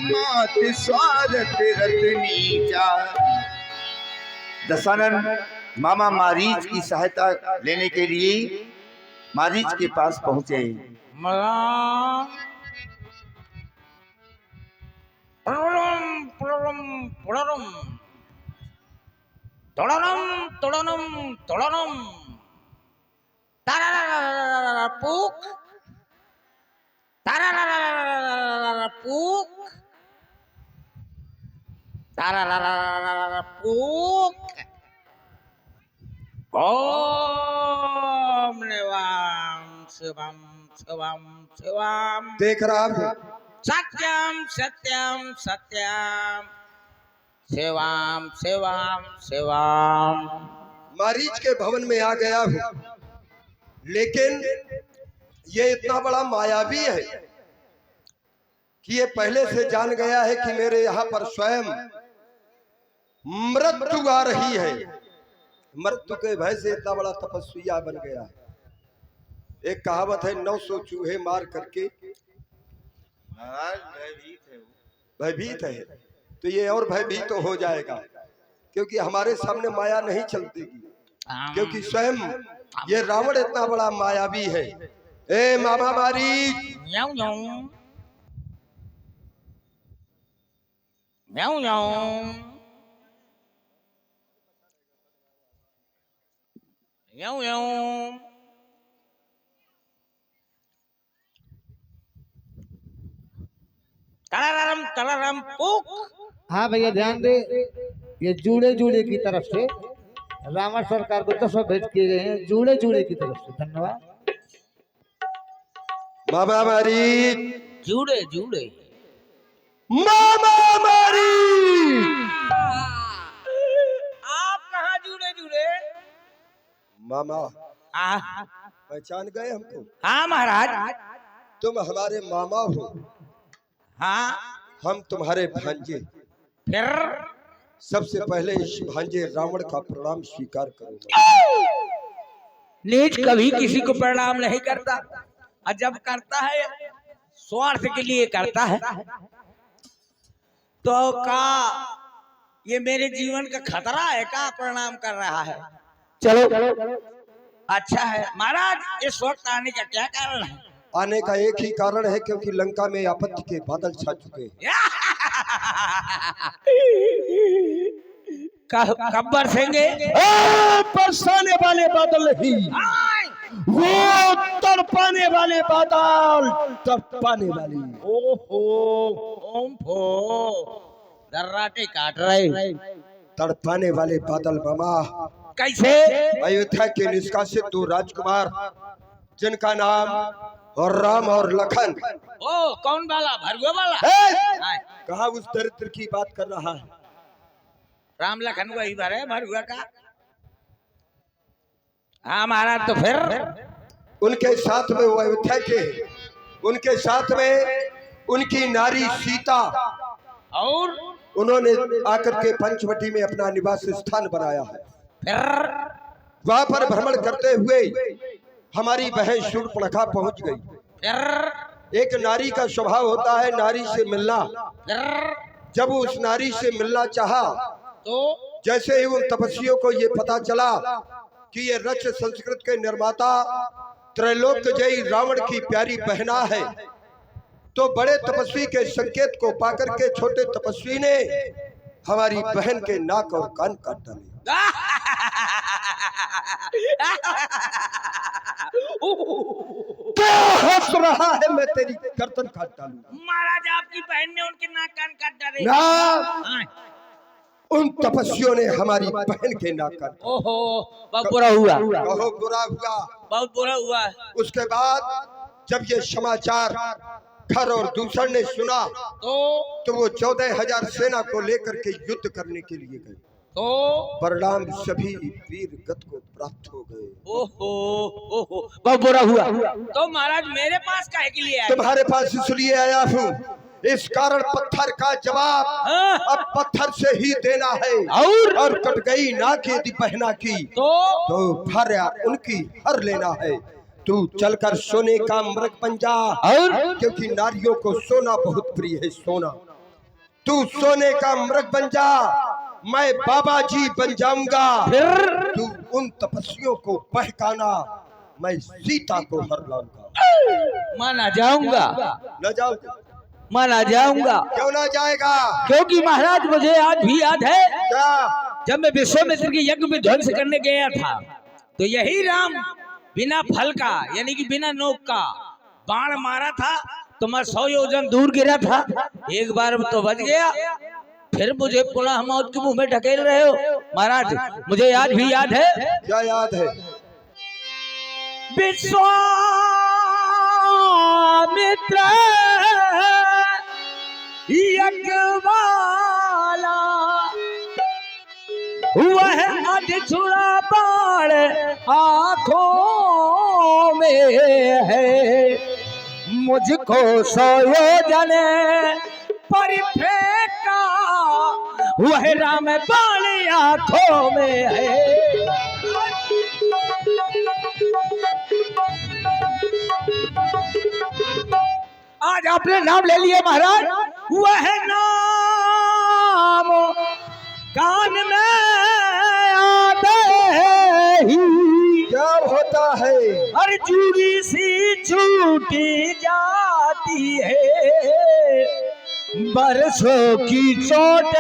मात स्वार्थ रत्नी जा। दशानन मामा मारीच की सहायता लेने के लिए मारीच के पास पहुंचे। ओम नेवाम शिवम शिवम शिवम देख रहा हूँ सत्यम सत्यम सत्यम शिवम शिवम शिवम। मारीच के भवन में आ गया हूँ, लेकिन ये इतना बड़ा मायावी है कि ये पहले से जान गया है कि मेरे यहाँ पर स्वयं मृत्यु आ रही है। मृत्यु के भय से इतना बड़ा तपस्विया बन गया है। एक कहावत है, 900 चूहे मार करके भयभीत है, तो ये और भयभीत तो हो जाएगा, क्योंकि हमारे सामने माया नहीं चलती, क्योंकि स्वयं ये रावण इतना बड़ा मायावी है। ए मामा मारीच, म्याऊ म्याऊ म्याऊ म्याऊ म्याऊ म्याऊ। तलाराम तलाराम पुक। हाँ भैया ध्यान दे, ये जूड़े जूड़े की तरफ से रावण सरकार को 10 भेंट किए गए हैं, जूड़े जूड़े की तरफ से। धन्यवाद मामा मारीच, जूड़े जूड़े मामा मारीच। आप कहाँ जुड़े जुड़े? मामा हाँ पहचान गए हमको? हाँ महाराज। तुम हमारे मामा हो, हाँ हम तुम्हारे भांजे। फिर सबसे पहले इस भांजे रावण का प्रणाम स्वीकार करूंगा। नीच कभी किसी को प्रणाम नहीं करता, और जब करता है स्वार्थ के लिए करता है। तो का ये मेरे जीवन का खतरा है, का प्रणाम कर रहा है? चलो अच्छा है महाराज, इस वक्त आने का क्या कारण है? आने का एक ही कारण है, क्योंकि लंका में आपत्ति के बादल छा चुके हैं। कब बरसेंगे? बरसाने वाले बादल नहीं, वो तड़पाने वाले बादल, तड़पाने वाली। ओहो ओम फो दर्राटे काट रहे। तड़पाने वाले बादल मामा। कैसे? अयोध्या के निष्कासित 2 राजकुमार, जिनका नाम और राम और लखन। ओ कौन वाला? भरगुआ वाला? कहा उस दरिद्र की बात कर रहा है? राम लखन वही भर है, भरगुआ का। हाँ महाराज, तो फिर उनके साथ में वो अयोध्या के, उनके साथ में उनकी नारी सीता, और उन्होंने आकर के पंचवटी में अपना निवास स्थान बनाया है। फिर वहां पर भ्रमण करते हुए हमारी बहन शूर्पणखा पहुंच गई। फिर एक नारी का स्वभाव होता है नारी से मिलना। फिर जब वो उस नारी से मिलना चाहा, तो जैसे ही उन तपस्वियों को ये पता चला कि ये रच संस्कृत के निर्माता त्रैलोक्यजयी रावण की प्यारी बहना है, तो बड़े तपस्वी के संकेत को पाकर के छोटे तपस्वी ने हमारी बहन के नाक और कान काट डाले। क्या हंस रहा है? मैं तेरी गर्दन काट डालूं। महाराज, आपकी बहन ने उनके नाक कान काट डाले? ना, हाँ। उन तपस्वियों ने हमारी बहन के नाक काट। ओहो, बहुत बुरा हुआ। कहो बुरा हुआ। बहुत बुरा हुआ। उसके बाद जब ये समाचार खर और दूसर ने सुना, तो वो 14,000 सेना को लेकर के युद्ध करने के लिए गए। तो परिणाम सभी वीर गत को प्राप्त हो गए। ओहो ओहो, बहुत बुरा हुआ। तो महाराज मेरे पास काहे के लिए आए? तुम्हारे पास इसलिए आया हूँ, इस कारण पत्थर का जवाब अब पत्थर से ही देना है। और कट गई नाक यदि बहना की, तो भार्या उनकी हर लेना है। तू चलकर सोने का मृग बन जा, और क्योंकि नारियों को सोना बहुत प्रिय है। सोना तू सोने का मृग बन जा, मैं बाबा जी बन जाऊंगा। फिर तू उन तपस्वियों को बहकाना, मैं सीता को हर लाऊंगा। माना जाऊंगा, न जाऊंगा? माना जाऊंगा। क्यों ना जाएगा? क्योंकि महाराज मुझे आज भी याद है क्या? जब मैं विश्वामित्र के यज्ञ में ध्वंस करने गया था तो यही राम बिना फल का यानी कि बिना नोक का बाण मारा था तो मैं 100 योजन दूर गिरा था। एक बार तो बच गया, फिर मुझे पुनः मौत के मुंह में ढकेल रहे हो। महाराज मुझे आज भी याद है। क्या याद है? विश्वामित्र यज्ञ वाला वह अध छुड़ा बाण आंखों में है, मुझको 100 योजन पर फेंका वह राम बाण आंखों में है। आज आपने नाम ले लिया महाराज, वह नाम कान में आते ही क्या होता है? हर चूड़ी सी छूटी जाती है, बरसों की चोट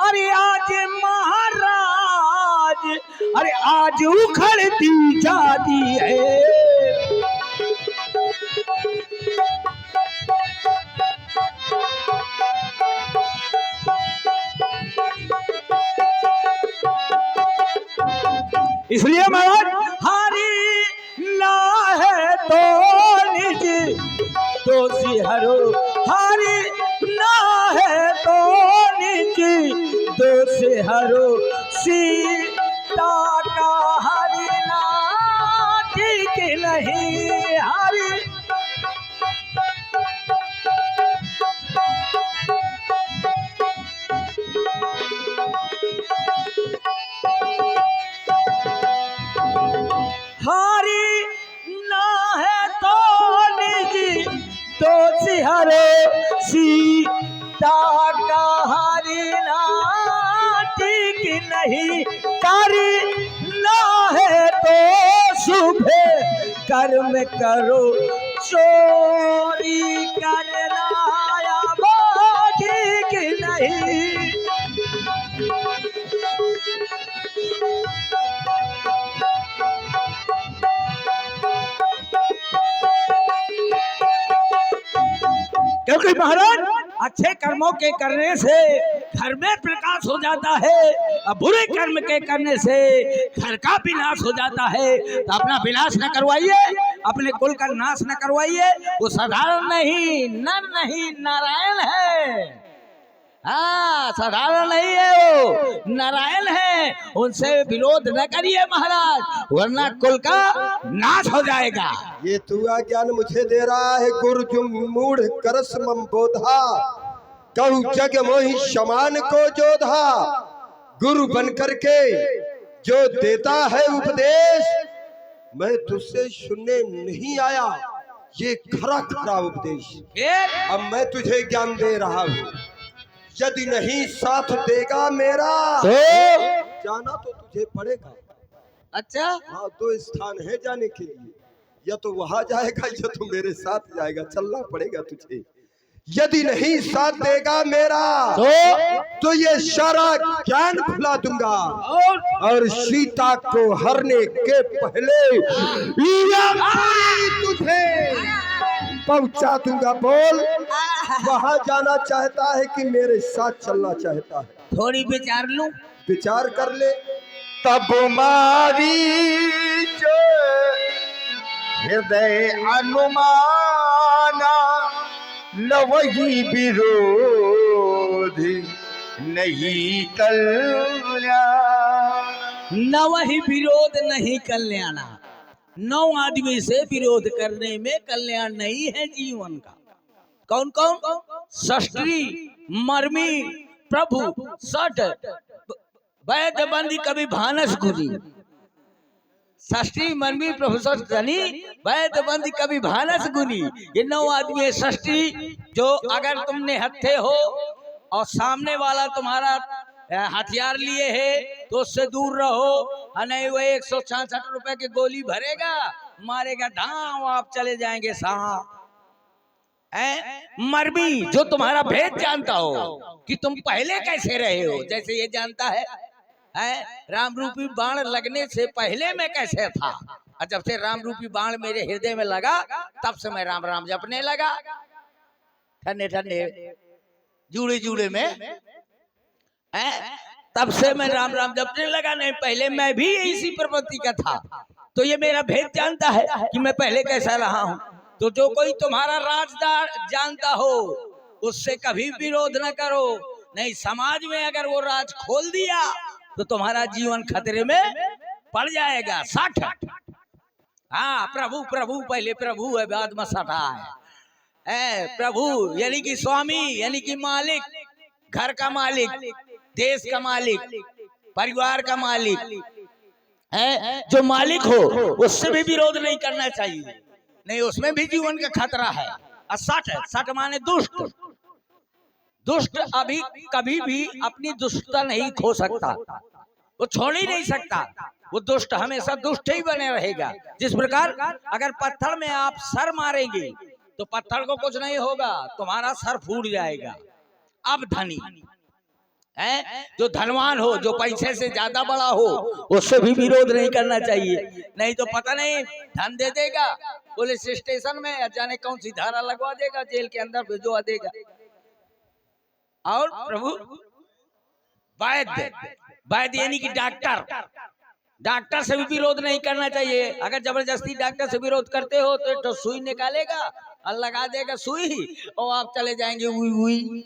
अरे आज महाराज अरे आज उखड़ती जाती है। इसलिए महाराज हारी ना है तो निज दोषी हरो, हारी ना है तो निज दोषी हरो, सीता का हरिना ठीक नहीं हारी। हारी ना है तो निजी दोषी हरे, सीता का हरिना ठीक नहीं, कारी ना है तो शुभ कर्म करो, चोरी करना या वो ठीक नहीं। क्योंकि महाराज अच्छे कर्मों के करने से घर में प्रकाश हो जाता है और बुरे कर्म के करने से घर का विनाश हो जाता है। तो अपना विनाश न करवाइए, अपने कुल का नाश न करवाइए। वो साधारण नहीं, नर नहीं, नारायण है। हाँ, साधारण नहीं है, वो नारायण है। उनसे विरोध न करिए महाराज, वरना कुल का नाश हो जाएगा। ये तू ज्ञान मुझे दे रहा है। गुरु जो मूढ़ करस मम बोधा, कहूँ जग मोहि शमान को जोधा। गुरु बन करके जो देता है उपदेश, मैं तुझसे सुनने नहीं आया ये खरा खरा उपदेश। अब मैं तुझे ज्ञान दे रहा हूँ। यदि नहीं साथ देगा मेरा तो जाना तो तुझे पड़ेगा। अच्छा, हाँ, 2 स्थान है जाने के लिए, या तो वहां जाएगा या तो मेरे साथ जाएगा। चलना पड़ेगा तुझे। यदि नहीं साथ देगा मेरा तो ये सारा ज्ञान भुला दूंगा और सीता को हरने के पहले तुझे पहुंचा दूंगा। बोल, वहां जाना चाहता है कि मेरे साथ चलना चाहता है? थोड़ी विचार लूं। विचार कर ले। तब मारी हृदय अनुमाना, न वही विरोध नहीं कल्याण। न वही विरोध नहीं कल्याण। 9 आदमी से विरोध करने में कल्याण नहीं है जीवन का। कौन कौन? षष्ठी, मर्मी, प्रभु, सठ, वैद्य, बंदी, कवि, भानस, गुरी। षष्ठी, मर्मी, प्रभु, सठ, धनी, वैद्य, बंदी, कवि, भानस, गुनी। ये 9 आदमी है। षष्ठी जो अगर तुमने हत्थे हो और सामने वाला तुम्हारा हथियार लिए है तो उससे दूर रहो, और नहीं वो 166 रुपए की गोली भरेगा, मारेगा धाम, आप चले जाएंगे साहब। मरबी जो तुम्हारा भेद जानता हो कि तुम पहले कैसे रहे हो, जैसे ये जानता है राम रूपी बाण लगने से पहले मैं कैसे था, और जब से राम रूपी बाण मेरे हृदय में लगा तब से मैं राम राम जपने लगा। ठंडे ठंडे जूड़े जूड़े में तब से मैं राम राम जपने लगा, नहीं पहले मैं भी इसी प्रवृत्ति का था। तो ये मेरा भेद जानता है कि मैं पहले कैसा रहा हूँ। तो जो कोई तुम्हारा राजदार जानता हो उससे कभी विरोध न करो, नहीं समाज में अगर वो राज खोल दिया तो तुम्हारा जीवन खतरे में पड़ जाएगा। 60 हाँ, प्रभु प्रभु पहले प्रभु है बाद में सटा है। प्रभु यानी कि स्वामी, यानी कि मालिक, घर का मालिक, देश का मालिक, परिवार का मालिक है। जो मालिक हो उससे भी विरोध नहीं करना चाहिए, नहीं उसमें भी जीवन का खतरा है। 60 माने दुष्ट। दुष्ट अभी कभी भी अपनी दुष्टता नहीं खो सकता, वो छोड़ ही नहीं सकता, वो दुष्ट हमेशा दुष्ट ही बने रहेगा। जिस प्रकार अगर पत्थर में आप सर मारेंगे तो पत्थर को कुछ नहीं होगा, तुम्हारा सर फूट जाएगा। अब धनी है, जो धनवान हो, जो पैसे से ज्यादा बड़ा हो, उससे भी विरोध नहीं करना चाहिए, नहीं तो पता नहीं धन दे देगा, पुलिस स्टेशन में जाने कौन सी धारा लगवा देगा, जेल के अंदर भिजवा देगा। और प्रभु वैद्य, वैद्य यानी कि डॉक्टर, डॉक्टर से भी विरोध नहीं करना चाहिए। अगर जबरदस्ती डॉक्टर से विरोध करते हो तो सुई निकालेगा और लगा देगा सुई, और आप चले जाएंगे उई उई।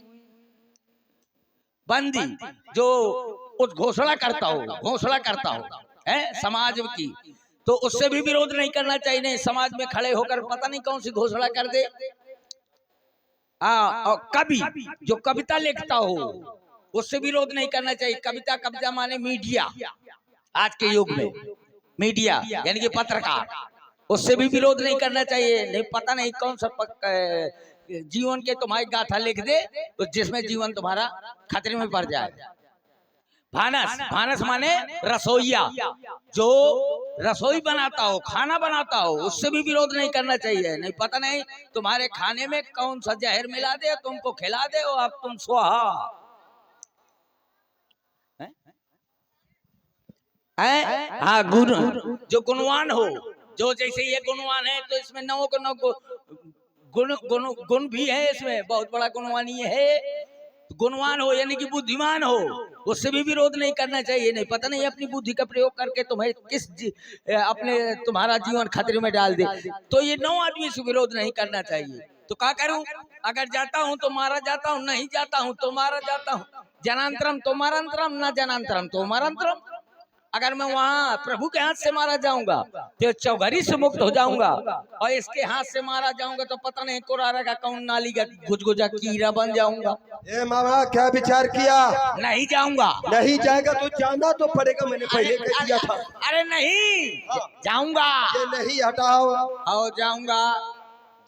बंदी जो कुछ घोषणा करता हो है समाज की, तो उससे भी विरोध नहीं करना चाहिए, नहीं समाज में खड़े होकर पता नहीं कौन सी घोषणा कर दे। और कवि जो कविता लिखता हो उससे विरोध नहीं करना चाहिए। कविता माने मीडिया, आज के युग में मीडिया यानी कि पत्रकार, उससे भी विरोध नहीं करना चाहिए, नहीं पता नहीं कौन सा जीवन के तुम्हारी गाथा लिख दे तो जिसमें जीवन तुम्हारा खतरे में पड़ जाए। भानस, भानस माने रसोईया, जो रसोई बनाता हो, खाना बनाता हो, उससे भी विरोध नहीं करना चाहिए, नहीं पता नहीं तुम्हारे खाने में कौन सा जहर मिला दे, तुमको खिला दे और अब तुम स्वाहा। हाँ, गुण, जो गुणवान हो, जो जैसे ये गुणवान है तो इसमें 9 को 9 गुण भी है, इसमें बहुत बड़ा गुणवान ये है। गुणवान हो यानी कि बुद्धिमान हो, उससे भी विरोध नहीं करना चाहिए, नहीं पता नहीं अपनी बुद्धि का प्रयोग करके तुम्हें तुम्हारा जीवन खतरे में डाल दे, तो ये 9 आदमी से विरोध नहीं करना चाहिए। तो क्या करूं, अगर जाता हूं तो मारा जाता हूं, नहीं जाता हूं तो मारा जाता हूं। जनांतरम तो मारांतरम, न जनांतरम तो मारांतरम। अगर मैं वहाँ प्रभु के हाथ से मारा जाऊंगा तो चौघरी से मुक्त हो जाऊंगा, और इसके हाथ से मारा जाऊंगा तो पता नहीं कुरारा का कौन नाली का गुजगुजा कीड़ा बन जाऊंगा। ए मामा, क्या विचार किया? नहीं जाऊंगा। नहीं जाएगा तो जाना तो पड़ेगा, मैंने पहले कह दिया था। अरे नहीं जाऊंगा। ये नहीं हटाओ। आओ जाऊंगा।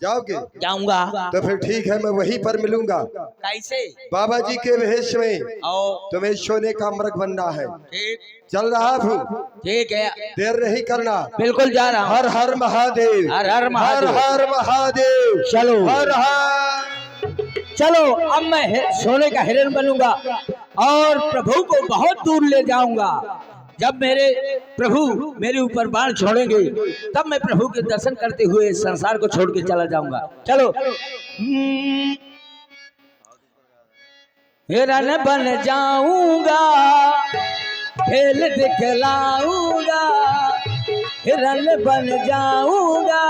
जाओगे? जाऊंगा। तो फिर ठीक है, मैं वहीं पर मिलूंगा। कैसे? बाबा जी के वेश में। आओ। तुम्हें सोने का मृग बनना है। ठीक, चल रहा हूँ। ठीक है, देर नहीं करना। बिल्कुल जा रहा हूँ। हर हर महादेव, हर हर महादेव, हर हर महादेव। चलो हर हर। चलो, अब मैं सोने का हिरण बनूंगा और प्रभु को बहुत दूर ले जाऊंगा। जब मेरे प्रभु मेरे ऊपर बाण छोड़ेंगे तब मैं प्रभु के दर्शन करते हुए संसार को छोड़ के चला जाऊंगा। चलो। हिरण बन जाऊंगा, खेल दिखलाऊंगा, हिरण बन जाऊंगा,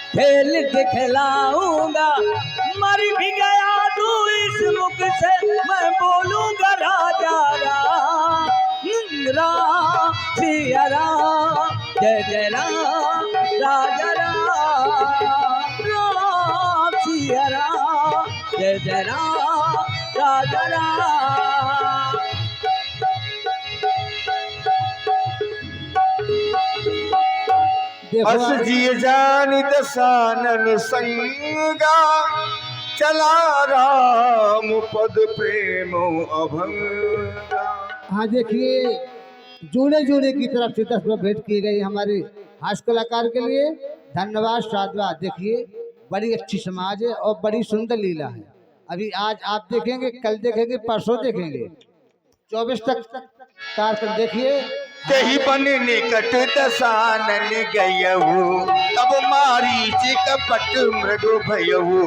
खेल दिखलाऊंगा। मर भी गया तू इस मुख से, मैं बोलूंगा राजा राम, सिया राम, जय जय राम, राजा राम, राम सिया राम, जय जय राम, राजा राम। अस जी जानित सानन संगा, चला राम पद प्रेम अभंगा। हाँ देखिए, जोड़े जोड़े की तरफ से 10 रुपये भेंट की गई हमारे हास्य कलाकार के लिए। धन्यवाद, साधुवाद। देखिए, बड़ी अच्छी समाज है और बड़ी सुंदर लीला है। अभी आज आप देखेंगे, कल देखेंगे, परसों देखेंगे, 24 तक कार्यक्रम देखिए। कही बन निकट दसानन गयऊ, तब मारीच कपट मृग भयऊ।